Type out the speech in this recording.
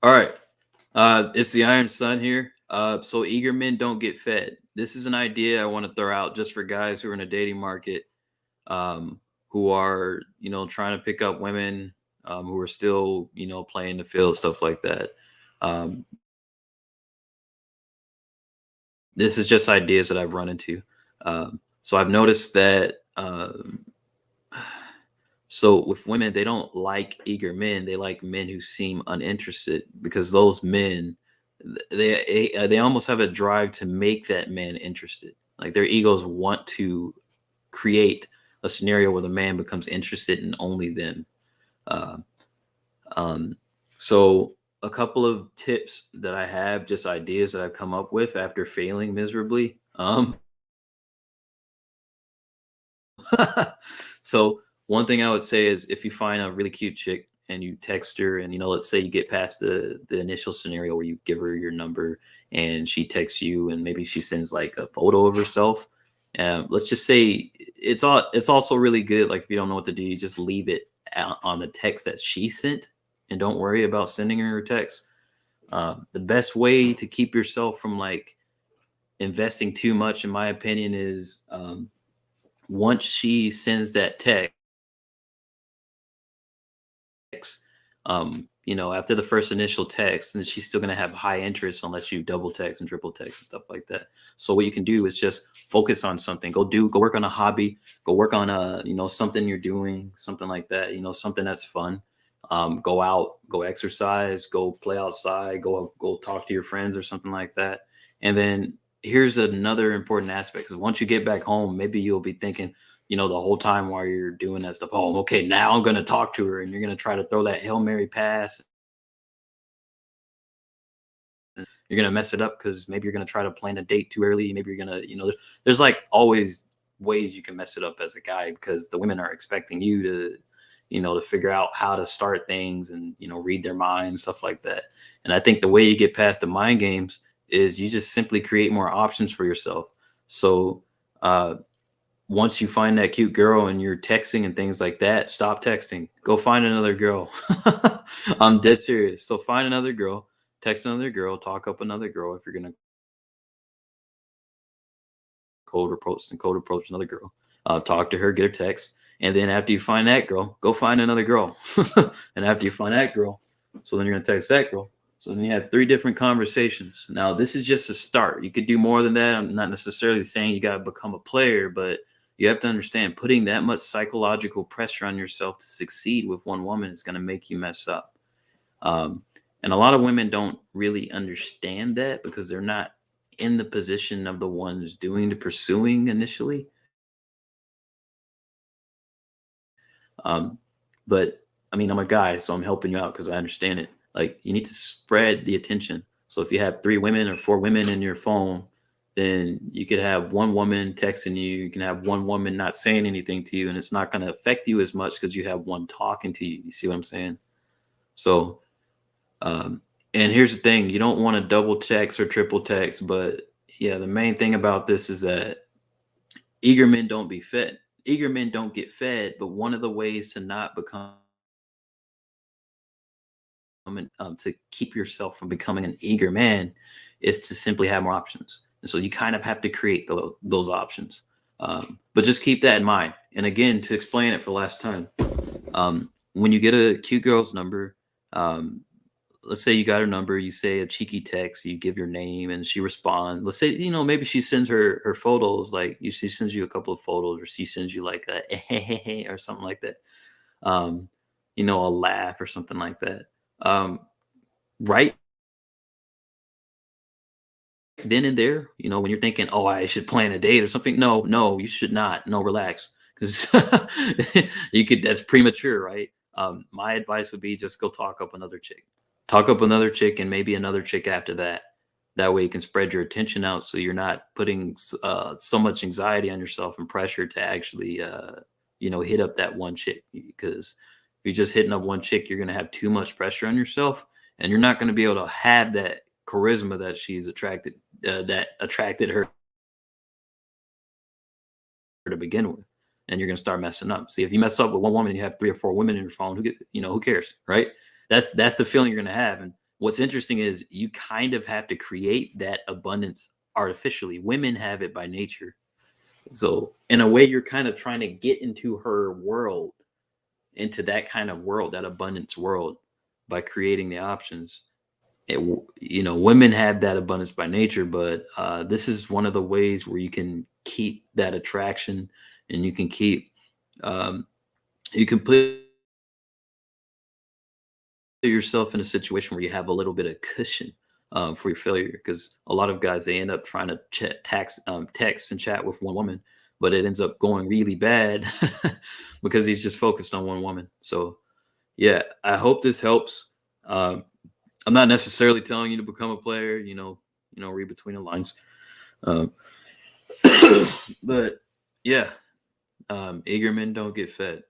All right. It's the Iron Sun here. So eager men don't get fed. This is an idea I want to throw out just for guys who are in a dating market, um, who are trying to pick up women, who are still playing the field, stuff like that. Um, this is just ideas that I've run into. So I've noticed that. So with women, they don't like eager men. They like men who seem uninterested because those men, they almost have a drive to make that man interested. Like their egos want to create a scenario where the man becomes interested in only them. Uh, um, so a couple of tips that I have, just ideas that I've come up with after failing miserably. So one thing I would say is if you find a really cute chick and you text her and let's say you get past the initial scenario where you give her your number and she texts you and maybe she sends like a photo of herself. Let's just say it's also really good. Like if you don't know what to do, you just leave it out on the text that she sent and don't worry about sending her a text. The best way to keep yourself from like investing too much, in my opinion, is once she sends that text, after the first initial text, and she's still going to have high interest unless you double text and triple text and stuff like that. So what you can do is just focus on something. Go work on a hobby. Go work on something you're doing, something like that. Something that's fun. Go out, go exercise, go play outside, go talk to your friends or something like that. And then here's another important aspect: because once you get back home, maybe you'll be thinking, the whole time while you're doing that stuff. Oh, okay, now I'm going to talk to her, and you're going to try to throw that Hail Mary pass. And you're going to mess it up because maybe you're going to try to plan a date too early. Maybe you're going to, there's like always ways you can mess it up as a guy because the women are expecting you to, to figure out how to start things and, read their mind, stuff like that. And I think the way you get past the mind games is you just simply create more options for yourself. So, once you find that cute girl and you're texting and things like that, stop texting. Go find another girl. I'm dead serious. So find another girl, text another girl, talk up another girl if you're gonna cold approach another girl. Talk to her, get her text, and then after you find that girl, go find another girl. And after you find that girl, so then you're gonna text that girl. So then you have three different conversations. Now this is just a start. You could do more than that. I'm not necessarily saying you gotta become a player, but you have to understand putting that much psychological pressure on yourself to succeed with one woman is going to make you mess up. Um, and a lot of women don't really understand that because they're not in the position of the ones doing the pursuing initially. Um, but I mean, I'm a guy, so I'm helping you out because I understand it. Like, you need to spread the attention. So if you have three women or four women in your phone, then you could have one woman texting you. You can have one woman not saying anything to you, and it's not going to affect you as much because you have one talking to you. You see what I'm saying? So, um, and here's the thing: you don't want to double text or triple text, but yeah, the main thing about this is that eager men don't be fed. Eager men don't get fed, but one of the ways to not become to keep yourself from becoming an eager man is to simply have more options. And so you kind of have to create those options. But just keep that in mind. And again, to explain it for the last time, when you get a cute girl's number, um, let's say you got her number, you say a cheeky text, you give your name, and she responds. Let's say maybe she sends her photos, like she sends you a couple of photos, or she sends you like a or something like that. Um, a laugh or something like that. Right then and there, when you're thinking, "Oh, I should plan a date or something." No, no, you should not. No, relax, because you could. That's premature, right? My advice would be just go talk up another chick. Talk up another chick, and maybe another chick after that. That way, you can spread your attention out, so you're not putting so much anxiety on yourself and pressure to actually, hit up that one chick. Because if you're just hitting up one chick, you're going to have too much pressure on yourself, and you're not going to be able to have that charisma that she's attracted that attracted her to begin with, and you're gonna start messing up. See, if you mess up with one woman, and you have three or four women in your phone. Who cares, right? That's the feeling you're gonna have, and what's interesting is you kind of have to create that abundance artificially. Women have it by nature. So in a way, you're kind of trying to get into her world, into that kind of world, that abundance world, by creating the options. Women have that abundance by nature, but this is one of the ways where you can keep that attraction, and you can keep, um, you can put yourself in a situation where you have a little bit of cushion for your failure. Because a lot of guys, they end up trying to text and chat with one woman, but it ends up going really bad because he's just focused on one woman. So yeah, I hope this helps. I'm not necessarily telling you to become a player. Read between the lines. Um, but yeah, eager men don't get fed.